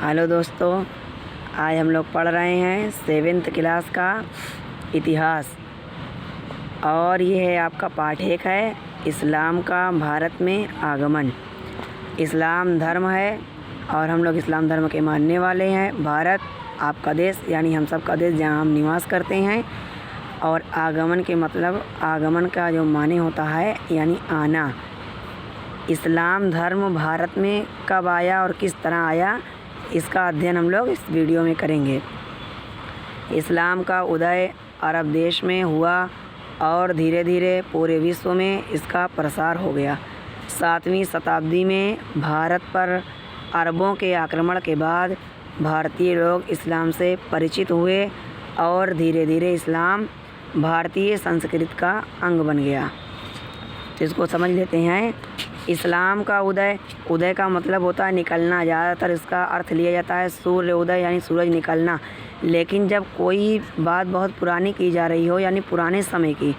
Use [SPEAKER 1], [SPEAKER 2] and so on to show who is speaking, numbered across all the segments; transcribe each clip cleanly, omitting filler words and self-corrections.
[SPEAKER 1] Hello दोस्तों, आज हम लोग पढ़ रहे हैं 7th क्लास का इतिहास और ये है आपका पाठ 1 है इस्लाम का भारत में आगमन। इस्लाम धर्म है और हम लोग इस्लाम धर्म के मानने वाले हैं। भारत आपका देश यानी हम सब का देश जहाँ हम निवास करते हैं। और आगमन के मतलब आगमन का जो माने होता है यानी आना। इस्लाम धर्म भारत में कब आया और किस तरह आया, इसका अध्ययन हम लोग इस वीडियो में करेंगे। इस्लाम का उदय अरब देश में हुआ और धीरे धीरे पूरे विश्व में इसका प्रसार हो गया। 7वीं शताब्दी में भारत पर अरबों के आक्रमण के बाद भारतीय लोग इस्लाम से परिचित हुए और धीरे धीरे इस्लाम भारतीय संस्कृति का अंग बन गया। तो इसको समझ लेते हैं। इस्लाम का उदय का मतलब होता है निकलना। ज़्यादातर इसका अर्थ लिया जाता है सूर्य उदय यानी सूरज निकलना। लेकिन जब कोई बात बहुत पुरानी की जा रही हो यानी पुराने समय की,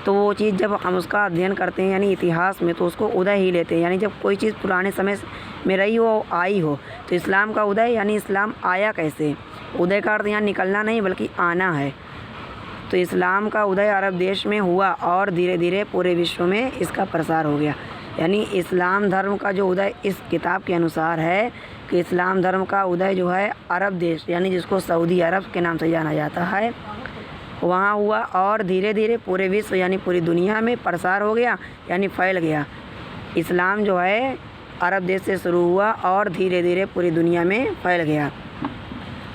[SPEAKER 1] तो वो चीज़ जब हम उसका अध्ययन करते हैं यानी इतिहास में, तो उसको उदय ही लेते हैं। यानी जब कोई चीज़ पुराने समय में रही हो, आई हो, तो इस्लाम का उदय यानी इस्लाम आया कैसे। उदय का अर्थ यहाँ निकलना नहीं बल्कि आना है। तो इस्लाम का उदय अरब देश में हुआ और धीरे धीरे पूरे विश्व में इसका प्रसार हो गया। यानी इस्लाम धर्म का जो उदय इस किताब के अनुसार है कि इस्लाम धर्म का उदय जो है अरब देश यानी जिसको सऊदी अरब के नाम से जाना जाता है, वहाँ हुआ और धीरे धीरे पूरे विश्व यानी पूरी दुनिया में प्रसार हो गया यानी फैल गया। इस्लाम जो है अरब देश से शुरू हुआ और धीरे धीरे पूरी दुनिया में फैल गया।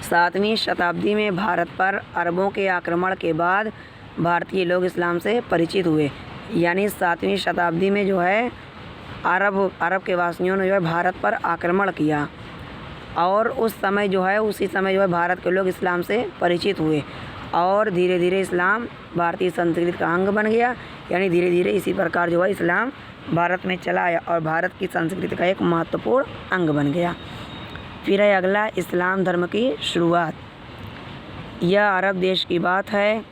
[SPEAKER 1] 7वीं शताब्दी में भारत पर अरबों के आक्रमण के बाद भारतीय लोग इस्लाम से परिचित हुए। यानी 7वीं शताब्दी में जो है अरब के वासियों ने जो है भारत पर आक्रमण किया और उसी समय जो है भारत के लोग इस्लाम से परिचित हुए और धीरे धीरे इस्लाम भारतीय संस्कृति का अंग बन गया। यानी धीरे धीरे इसी प्रकार जो है इस्लाम भारत में चला आया और भारत की संस्कृति का एक महत्वपूर्ण अंग बन गया। फिर है अगला इस्लाम धर्म की शुरुआत। यह अरब देश की बात है।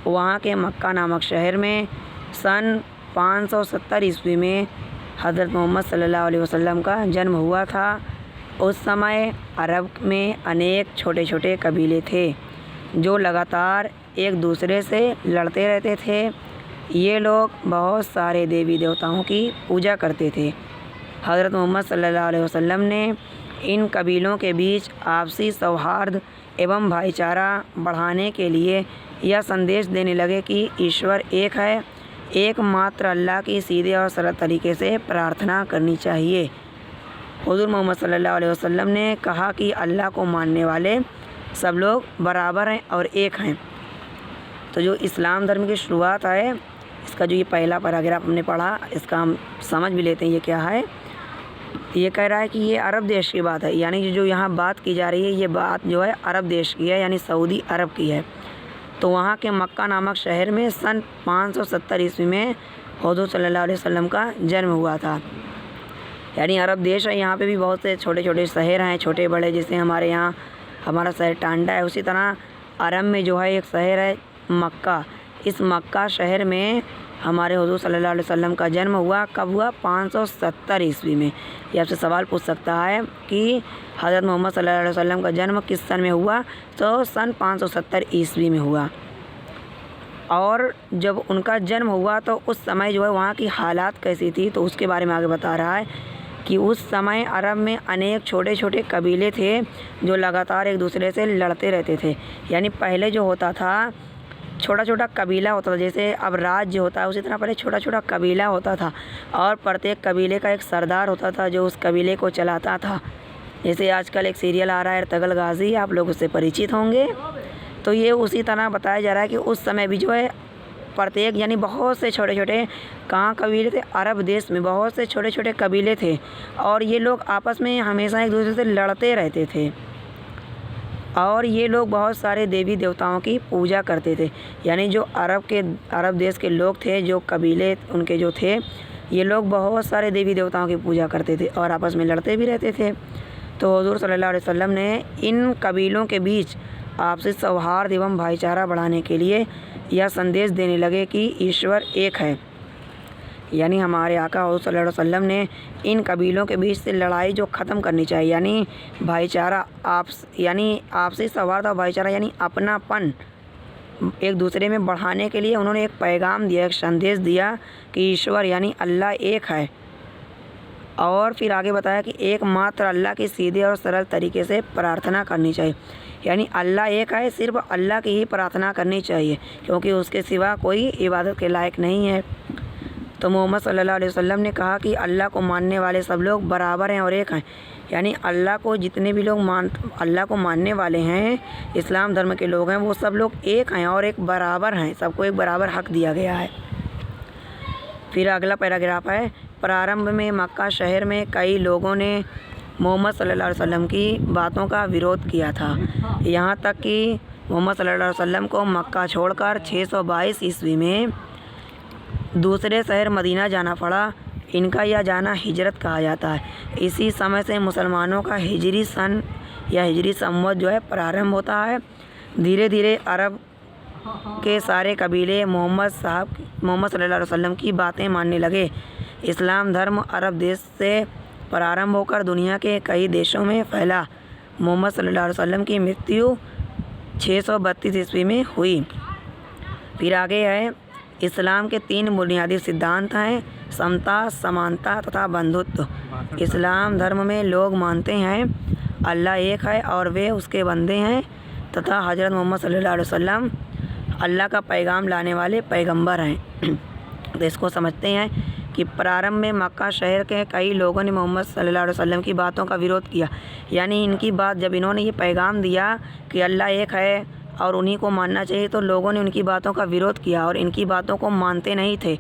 [SPEAKER 1] वहाँ के मक्का नामक शहर में सन 570 ईस्वी में हज़रत मोहम्मद सल्लल्लाहु अलैहि वसल्लम का जन्म हुआ था। उस समय अरब में अनेक छोटे छोटे कबीले थे जो लगातार एक दूसरे से लड़ते रहते थे। ये लोग बहुत सारे देवी देवताओं की पूजा करते थे। हज़रत मोहम्मद सल्लल्लाहु अलैहि वसल्लम ने इन कबीलों के बीच आपसी सौहार्द एवं भाईचारा बढ़ाने के लिए यह संदेश देने लगे कि ईश्वर एक है, एकमात्र अल्लाह की सीधे और सरल तरीके से प्रार्थना करनी चाहिए। हुज़ूर मोहम्मद सल्लल्लाहु अलैहि वसल्लम ने कहा कि अल्लाह को मानने वाले सब लोग बराबर हैं और एक हैं। तो जो इस्लाम धर्म की शुरुआत है, इसका जो ये पहला पैराग्राफ हमने पढ़ा, इसका हम समझ भी लेते हैं ये क्या है। ये कह रहा है कि ये अरब देश की बात है। यानी जो यहाँ बात की जा रही है ये बात जो है अरब देश की है यानी सऊदी अरब की है। तो वहाँ के मक्का नामक शहर में सन 570 ईस्वी में हुज़ूर सल्लल्लाहु अलैहि वसल्लम का जन्म हुआ था। यानी अरब देश है, यहाँ पे भी बहुत से छोटे छोटे शहर हैं, छोटे बड़े। जैसे हमारे यहाँ हमारा शहर टांडा है, उसी तरह अरब में जो है एक शहर है मक्का। इस मक्का शहर में हमारे हुज़ूर सल्लल्लाहु अलैहि वसल्लम का जन्म हुआ। कब हुआ? 570 ईस्वी में। ये आपसे सवाल पूछ सकता है कि हज़रत मोहम्मद सल्लल्लाहु अलैहि वसल्लम का जन्म किस सन में हुआ, तो सन 570 ईस्वी में हुआ। और जब उनका जन्म हुआ तो उस समय जो है वहाँ की हालात कैसी थी, तो उसके बारे में आगे बता रहा है कि उस समय अरब में अनेक छोटे छोटे कबीले थे जो लगातार एक दूसरे से लड़ते रहते थे। यानी पहले जो होता था छोटा छोटा कबीला होता था, जैसे अब राज्य होता है उसी तरह पहले छोटा छोटा कबीला होता था और प्रत्येक कबीले का एक सरदार होता था जो उस कबीले को चलाता था। जैसे आजकल एक सीरियल आ रहा है अर्तुगरुल गाज़ी, आप लोग उससे परिचित होंगे। तो ये उसी तरह बताया जा रहा है कि उस समय भी जो है प्रत्येक यानी बहुत से छोटे छोटे कहाँ कबीले थे, अरब देश में बहुत से छोटे छोटे कबीले थे और ये लोग आपस में हमेशा एक दूसरे से लड़ते रहते थे। और ये लोग बहुत सारे देवी देवताओं की पूजा करते थे। यानी जो अरब देश के लोग थे, जो कबीले उनके जो थे, ये लोग बहुत सारे देवी देवताओं की पूजा करते थे और आपस में लड़ते भी रहते थे। तो हुज़ूर सल्लल्लाहु अलैहि वसल्लम ने इन कबीलों के बीच आपसी सौहार्द एवं भाईचारा बढ़ाने के लिए यह संदेश देने लगे कि ईश्वर एक है, यानी हमारे आका हुज़ूर सल्लल्लाहु अलैहि वसल्लम ने इन कबीलों के बीच से लड़ाई जो ख़त्म करनी चाहिए, यानी भाईचारा आपसी सौहार्द और भाईचारा यानी अपनापन एक दूसरे में बढ़ाने के लिए उन्होंने एक पैगाम दिया, एक संदेश दिया कि ईश्वर यानी अल्लाह एक है। और फिर आगे बताया कि एकमात्र अल्लाह की सीधे और सरल तरीके से प्रार्थना करनी चाहिए, यानी अल्लाह एक है, सिर्फ अल्लाह की ही प्रार्थना करनी चाहिए क्योंकि उसके सिवा कोई इबादत के लायक नहीं है। तो मोहम्मद सल्लल्लाहु अलैहि वसल्लम ने कहा कि अल्लाह को मानने वाले सब लोग बराबर हैं और एक हैं, यानी अल्लाह को जितने भी लोग अल्लाह को मानने वाले हैं, इस्लाम धर्म के लोग हैं, वो सब लोग एक हैं और एक बराबर हैं, सबको एक बराबर हक दिया गया है। फिर अगला पैराग्राफ है, प्रारंभ में मक्का शहर में कई लोगों ने मोहम्मद सल्लल्लाहु अलैहि वसल्लम की बातों का विरोध किया था, यहाँ तक कि मोहम्मद सल्लल्लाहु अलैहि वसल्लम को मक्का छोड़कर 622 ईस्वी में दूसरे शहर मदीना जाना पड़ा। इनका यह जाना हिजरत कहा जाता है। इसी समय से मुसलमानों का हिजरी सन या हिजरी संवत जो है प्रारंभ होता है। धीरे धीरे अरब के सारे कबीले मोहम्मद सल्लल्लाहु अलैहि वसल्लम की बातें मानने लगे। इस्लाम धर्म अरब देश से प्रारंभ होकर दुनिया के कई देशों में फैला। मोहम्मद सल्लल्लाहु अलैहि वसल्लम की मृत्यु 632 ईस्वी में हुई। फिर आगे है, इस्लाम के 3 बुनियादी सिद्धांत हैं, समता, समानता तथा बंधुत्व। इस्लाम धर्म में लोग मानते हैं अल्लाह एक है और वे उसके बंदे हैं तथा हज़रत मोहम्मद सल्लल्लाहु अलैहि वसल्लम अल्लाह का पैगाम लाने वाले पैगंबर हैं। तो इसको समझते हैं कि प्रारंभ में मक्का शहर के कई लोगों ने मोहम्मद सल्लल्लाहु अलैहि वसल्लम की बातों का विरोध किया, यानी इनकी बात जब इन्होंने ये पैगाम दिया कि अल्लाह एक है और उन्हीं को मानना चाहिए, तो लोगों ने उनकी बातों का विरोध किया और इनकी बातों को मानते नहीं थे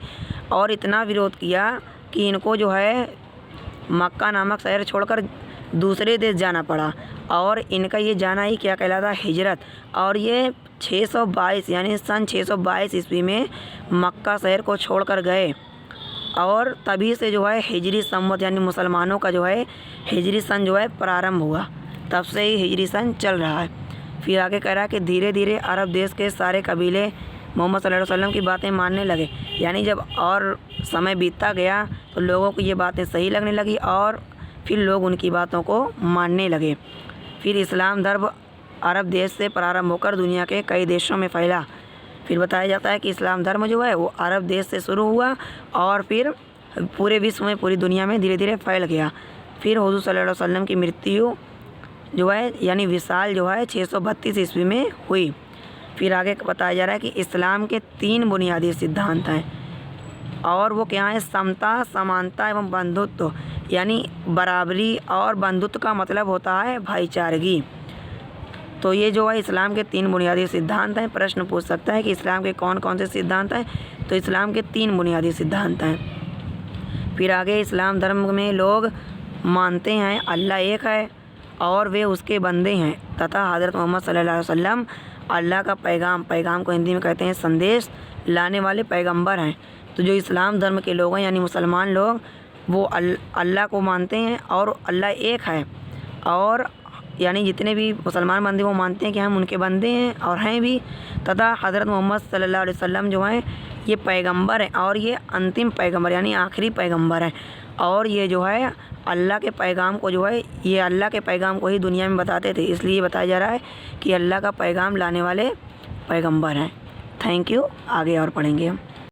[SPEAKER 1] और इतना विरोध किया कि इनको जो है मक्का नामक शहर छोड़कर दूसरे देश जाना पड़ा। और इनका ये जाना ही क्या कहलाता, हिजरत। और ये 622 यानी सन 622 ईस्वी में मक्का शहर को छोड़कर गए और तभी से जो है हिजरी संवत यानी मुसलमानों का जो है हिजरी सन जो है प्रारंभ हुआ, तब से ही हिजरी सन चल रहा है। फिर आगे कह रहा है कि धीरे धीरे अरब देश के सारे कबीले मोहम्मद सल्लल्लाहु अलैहि वसल्लम की बातें मानने लगे, यानी जब और समय बीतता गया तो लोगों को ये बातें सही लगने लगी और फिर लोग उनकी बातों को मानने लगे। फिर इस्लाम धर्म अरब देश से प्रारंभ होकर दुनिया के कई देशों में फैला। फिर बताया जाता है कि इस्लाम धर्म जो है वो अरब देश से शुरू हुआ और फिर पूरे विश्व में, पूरी दुनिया में धीरे धीरे फैल गया। फिर हुज़ूर सल्लल्लाहु अलैहि वसल्लम की मृत्यु जो है यानी विसाल जो है 632 ईस्वी में हुई। फिर आगे बताया जा रहा है कि इस्लाम के 3 बुनियादी सिद्धांत हैं और वो क्या है, समता, समानता एवं बंधुत्व, यानी बराबरी और बंधुत्व का मतलब होता है भाईचारगी। तो ये जो है इस्लाम के 3 बुनियादी सिद्धांत हैं। प्रश्न पूछ सकता है कि इस्लाम के कौन कौन से सिद्धांत हैं, तो इस्लाम के 3 बुनियादी सिद्धांत हैं। फिर आगे इस्लाम धर्म में लोग मानते हैं अल्लाह एक है और वे उसके बंदे हैं तथा हज़रत मोहम्मद सल्लल्लाहु अलैहि वसल्लम अल्लाह का पैगाम को हिंदी में कहते हैं संदेश लाने वाले पैगंबर हैं। तो जो इस्लाम धर्म के लोग हैं यानी मुसलमान लोग, वो अल्लाह को मानते हैं और अल्लाह एक है, और यानी जितने भी मुसलमान बंदे वो मानते हैं कि हम उनके बंदे हैं और हैं भी, तथा हज़रत मोहम्मद सल्लल्लाहु अलैहि वसल्लम जो हैं ये पैगंबर हैं और ये अंतिम पैगंबर यानी आखिरी पैगंबर हैं। और ये जो है अल्लाह के पैगाम को जो है ये अल्लाह के पैगाम को ही दुनिया में बताते थे, इसलिए बताया जा रहा है कि अल्लाह का पैगाम लाने वाले पैगंबर हैं। Thank you. आगे और पढ़ेंगे हम।